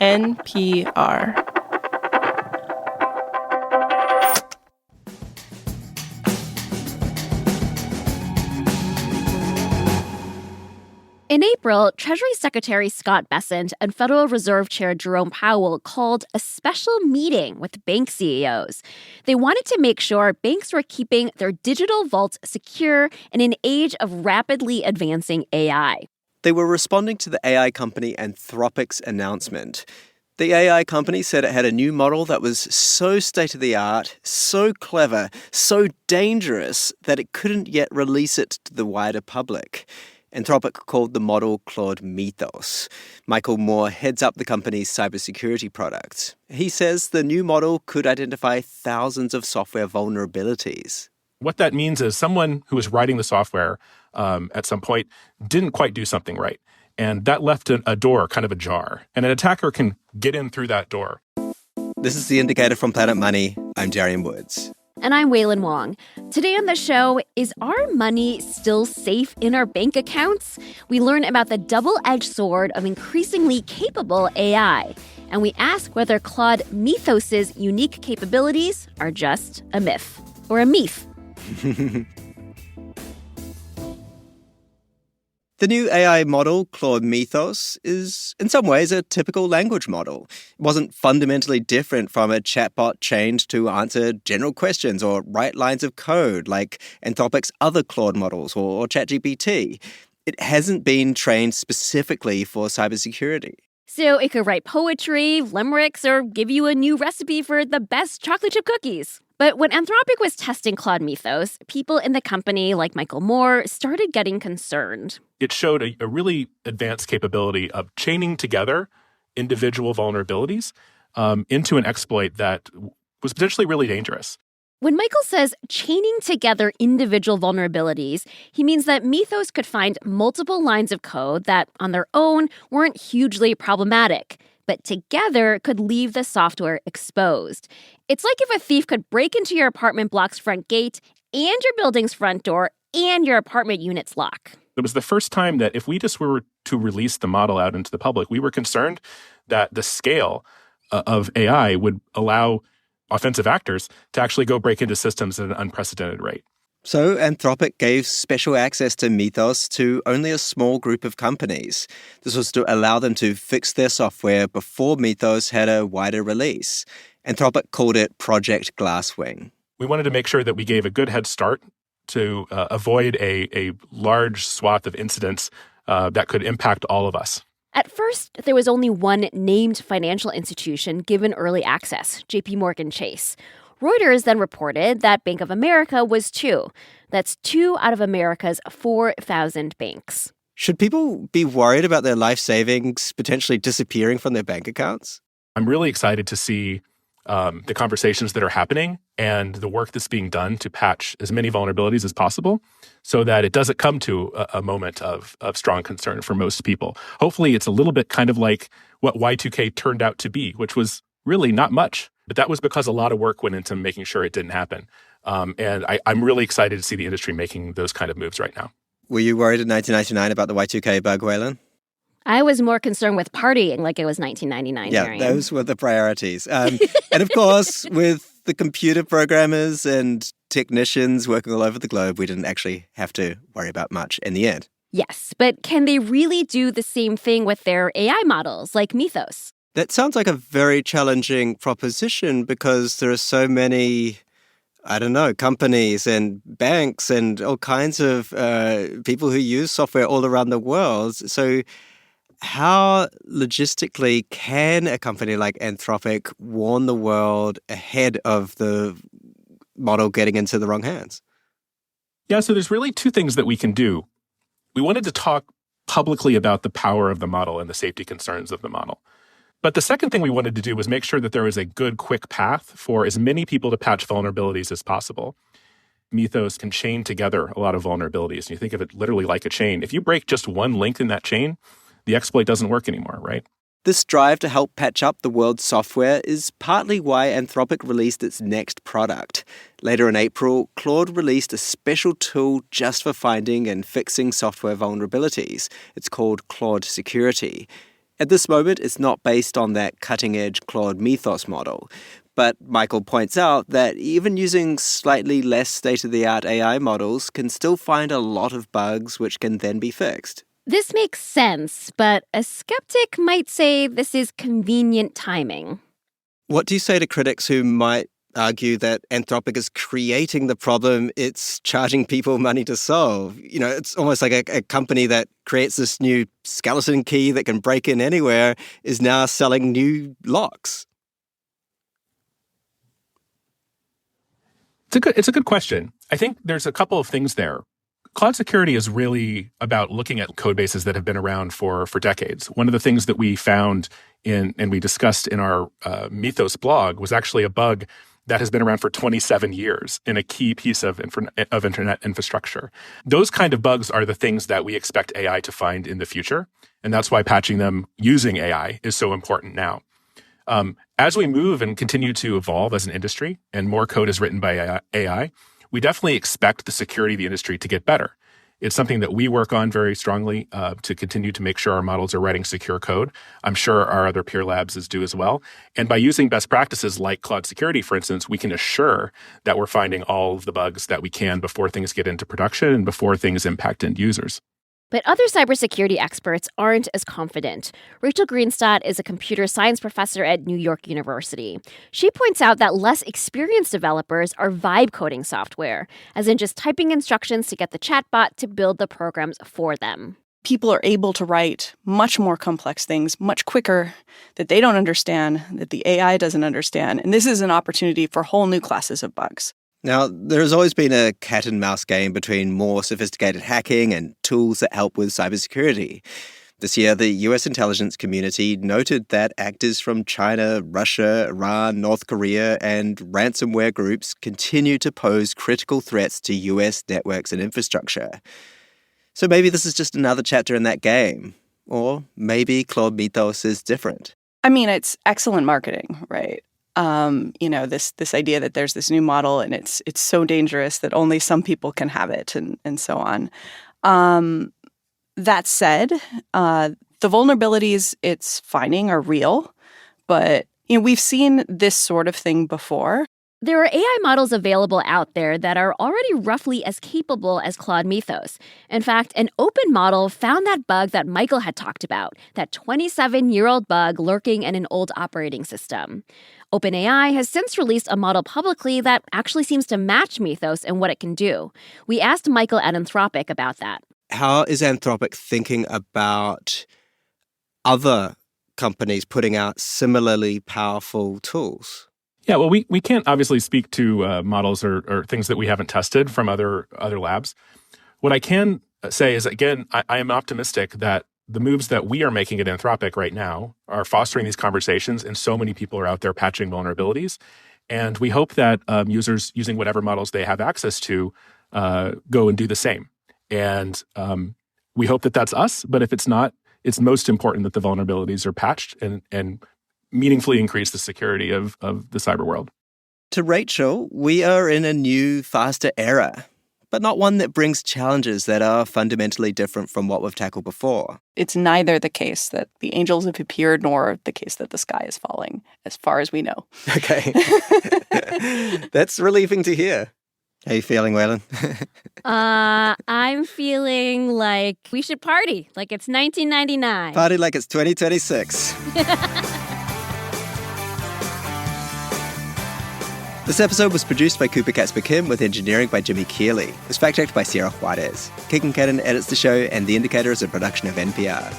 NPR. In April, Treasury Secretary Scott Bessent and Federal Reserve Chair Jerome Powell called a special meeting with bank CEOs. They wanted to make sure banks were keeping their digital vaults secure in an age of rapidly advancing AI. They were responding to the AI company Anthropic's announcement. The AI company said it had a new model that was so state-of-the-art, so clever, so dangerous that it couldn't yet release it to the wider public. Anthropic called the model Claude Mythos. Michael Moore heads up the company's cybersecurity products. He says the new model could identify thousands of software vulnerabilities. What that means is someone who was writing the software at some point didn't quite do something right. And that left a door kind of ajar. And an attacker can get in through that door. This is The Indicator from Planet Money. I'm Darian Woods. And I'm Waylon Wong. Today on the show, is our money still safe in our bank accounts? We learn about the double-edged sword of increasingly capable AI. And we ask whether Claude Mythos' unique capabilities are just a myth or a meath. The new AI model, Claude Mythos, is in some ways a typical language model. It wasn't fundamentally different from a chatbot trained to answer general questions or write lines of code like Anthropic's other Claude models or ChatGPT. It hasn't been trained specifically for cybersecurity. So it could write poetry, limericks, or give you a new recipe for the best chocolate chip cookies. But when Anthropic was testing Claude Mythos, people in the company, like Michael Moore, started getting concerned. It showed a really advanced capability of chaining together individual vulnerabilities into an exploit that was potentially really dangerous. When Michael says chaining together individual vulnerabilities, he means that Mythos could find multiple lines of code that, on their own, weren't hugely problematic, but together could leave the software exposed. It's like if a thief could break into your apartment block's front gate and your building's front door and your apartment unit's lock. It was the first time that if we just were to release the model out into the public, we were concerned that the scale of AI would allow offensive actors to actually go break into systems at an unprecedented rate. So Anthropic gave special access to Mythos to only a small group of companies. This was to allow them to fix their software before Mythos had a wider release. Anthropic called it Project Glasswing. We wanted to make sure that we gave a good head start to avoid a large swath of incidents that could impact all of us. At first, there was only one named financial institution given early access, JP Chase. Reuters then reported that Bank of America was too. That's 2 out of America's 4,000 banks. Should people be worried about their life savings potentially disappearing from their bank accounts? I'm really excited to see the conversations that are happening and the work that's being done to patch as many vulnerabilities as possible so that it doesn't come to a moment of strong concern for most people. Hopefully, it's a little bit kind of like what Y2K turned out to be, which was really not much. But that was because a lot of work went into making sure it didn't happen. And I'm really excited to see the industry making those kind of moves right now. Were you worried in 1999 about the Y2K bug, Waylon? I was more concerned with partying like it was 1999. Yeah, Darian. Those were the priorities. And of course, with the computer programmers and technicians working all over the globe, we didn't actually have to worry about much in the end. Yes, but can they really do the same thing with their AI models like Mythos? That sounds like a very challenging proposition because there are so many, companies and banks and all kinds of people who use software all around the world. So how logistically can a company like Anthropic warn the world ahead of the model getting into the wrong hands? Yeah, so there's really 2 things that we can do. We wanted to talk publicly about the power of the model and the safety concerns of the model. But the second thing we wanted to do was make sure that there was a good, quick path for as many people to patch vulnerabilities as possible. Mythos can chain together a lot of vulnerabilities. And you think of it literally like a chain. If you break just one link in that chain, the exploit doesn't work anymore, right? This drive to help patch up the world's software is partly why Anthropic released its next product. Later in April, Claude released a special tool just for finding and fixing software vulnerabilities. It's called Claude Security. At this moment, it's not based on that cutting-edge Claude Mythos model. But Michael points out that even using slightly less state-of-the-art AI models can still find a lot of bugs which can then be fixed. This makes sense, but a skeptic might say this is convenient timing. What do you say to critics who might argue that Anthropic is creating the problem it's charging people money to solve? You know, it's almost like a company that creates this new skeleton key that can break in anywhere is now selling new locks. It's a good question. I think there's a couple of things there. Cloud security is really about looking at code bases that have been around for decades. One of the things that we found and we discussed in our Mythos blog was actually a bug that has been around for 27 years in a key piece of internet infrastructure. Those kind of bugs are the things that we expect AI to find in the future. And that's why patching them using AI is so important now. As we move and continue to evolve as an industry and more code is written by AI, we definitely expect the security of the industry to get better. It's something that we work on very strongly to continue to make sure our models are writing secure code. I'm sure our other peer labs do as well. And by using best practices like cloud security, for instance, we can assure that we're finding all of the bugs that we can before things get into production and before things impact end users. But other cybersecurity experts aren't as confident. Rachel Greenstadt is a computer science professor at New York University. She points out that less experienced developers are vibe coding software, as in just typing instructions to get the chatbot to build the programs for them. People are able to write much more complex things much quicker that they don't understand, that the AI doesn't understand. And this is an opportunity for whole new classes of bugs. Now, there's always been a cat and mouse game between more sophisticated hacking and tools that help with cybersecurity. This year, the US intelligence community noted that actors from China, Russia, Iran, North Korea, and ransomware groups continue to pose critical threats to US networks and infrastructure. So maybe this is just another chapter in that game. Or maybe Claude Mythos is different. I mean, it's excellent marketing, right? This idea that there's this new model and it's so dangerous that only some people can have it and so on. That said, the vulnerabilities it's finding are real, but we've seen this sort of thing before. There are AI models available out there that are already roughly as capable as Claude Mythos. In fact, an open model found that bug that Michael had talked about, that 27-year-old bug lurking in an old operating system. OpenAI has since released a model publicly that actually seems to match Mythos and what it can do. We asked Michael at Anthropic about that. How is Anthropic thinking about other companies putting out similarly powerful tools? Yeah, well, we can't obviously speak to models or things that we haven't tested from other labs. What I can say is, again, I am optimistic that the moves that we are making at Anthropic right now are fostering these conversations, and so many people are out there patching vulnerabilities. And we hope that users using whatever models they have access to go and do the same. And we hope that that's us, but if it's not, it's most important that the vulnerabilities are patched and meaningfully increase the security of the cyber world. To Rachel, we are in a new, faster era, but not one that brings challenges that are fundamentally different from what we've tackled before. It's neither the case that the angels have appeared nor the case that the sky is falling, as far as we know. Okay. That's relieving to hear. How are you feeling, Waylon? I'm feeling like we should party, like it's 1999. Party like it's 2026. This episode was produced by Cooper Katzber-Kim with engineering by Jimmy Keeley. It was fact-checked by Sierra Juarez. Keegan Cannon edits the show, and The Indicator is a production of NPR.